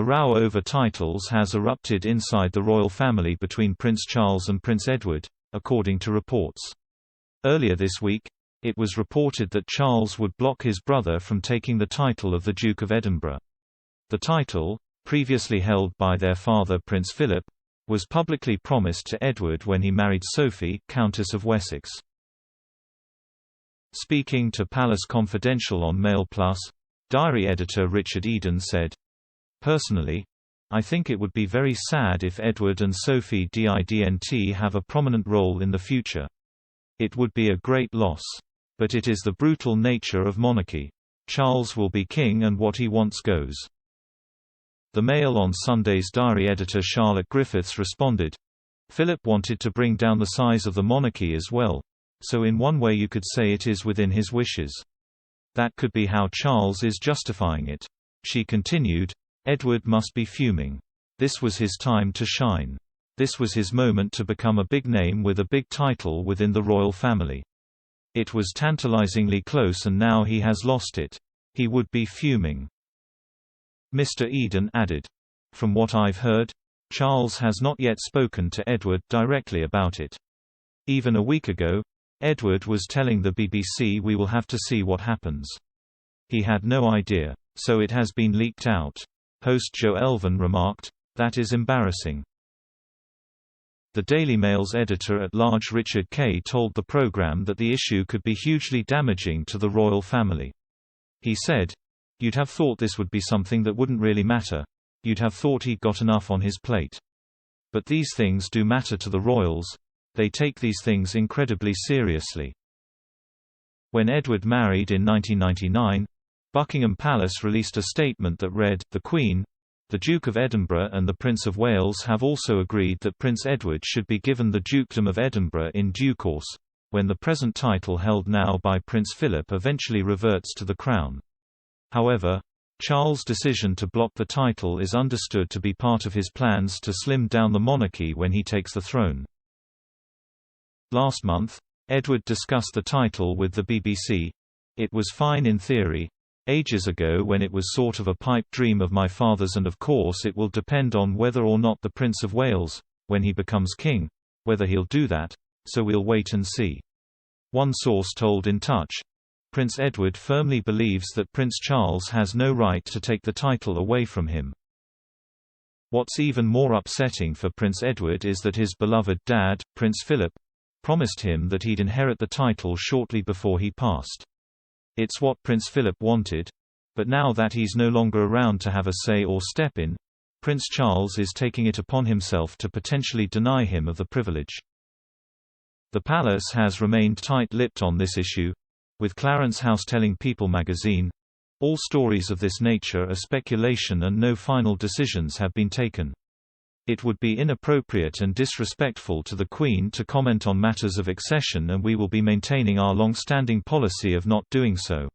A row over titles has erupted inside the royal family between Prince Charles and Prince Edward, according to reports. Earlier this week, it was reported that Charles would block his brother from taking the title of the Duke of Edinburgh. The title, previously held by their father Prince Phillip, was publicly promised to Edward when he married Sophie, Countess of Wessex. Speaking to Palace Confidential on MailPlus, diary editor Richard Eden said, "Personally, I think it would be very sad if Edward and Sophie didn't have a prominent role in the future. It would be a great loss. But it is the brutal nature of monarchy. Charles will be king and what he wants goes." The Mail on Sunday's diary editor Charlotte Griffiths responded, "Philip wanted to bring down the size of the monarchy as well, so in one way you could say it is within his wishes. That could be how Charles is justifying it." She continued, "Edward must be fuming. This was his time to shine. This was his moment to become a big name with a big title within the royal family. It was tantalizingly close and now he has lost it. He would be fuming." Mr. Eden added, "From what I've heard, Charles has not yet spoken to Edward directly about it. Even a week ago, Edward was telling the BBC we will have to see what happens. He had no idea. So it has been leaked out." Host Joe Elvin remarked, "That is embarrassing." The Daily Mail's editor-at-large Richard Kay told the programme that the issue could be hugely damaging to the royal family. He said, "You'd have thought this would be something that wouldn't really matter. You'd have thought he'd got enough on his plate. But these things do matter to the royals. They take these things incredibly seriously." When Edward married in 1999, Buckingham Palace released a statement that read, "The Queen, the Duke of Edinburgh and the Prince of Wales have also agreed that Prince Edward should be given the Dukedom of Edinburgh in due course, when the present title held now by Prince Philip eventually reverts to the Crown." However, Charles' decision to block the title is understood to be part of his plans to slim down the monarchy when he takes the throne. Last month, Edward discussed the title with the BBC. "It was fine in theory. Ages ago when it was sort of a pipe dream of my father's, and of course it will depend on whether or not the Prince of Wales, when he becomes king, whether he'll do that, so we'll wait and see." One source told In Touch, Prince Edward firmly believes that Prince Charles has no right to take the title away from him. What's even more upsetting for Prince Edward is that his beloved dad, Prince Philip, promised him that he'd inherit the title shortly before he passed. It's what Prince Philip wanted, but now that he's no longer around to have a say or step in, Prince Charles is taking it upon himself to potentially deny him of the privilege. The palace has remained tight-lipped on this issue, with Clarence House telling People magazine, "All stories of this nature are speculation and no final decisions have been taken. It would be inappropriate and disrespectful to the Queen to comment on matters of accession, and we will be maintaining our long-standing policy of not doing so."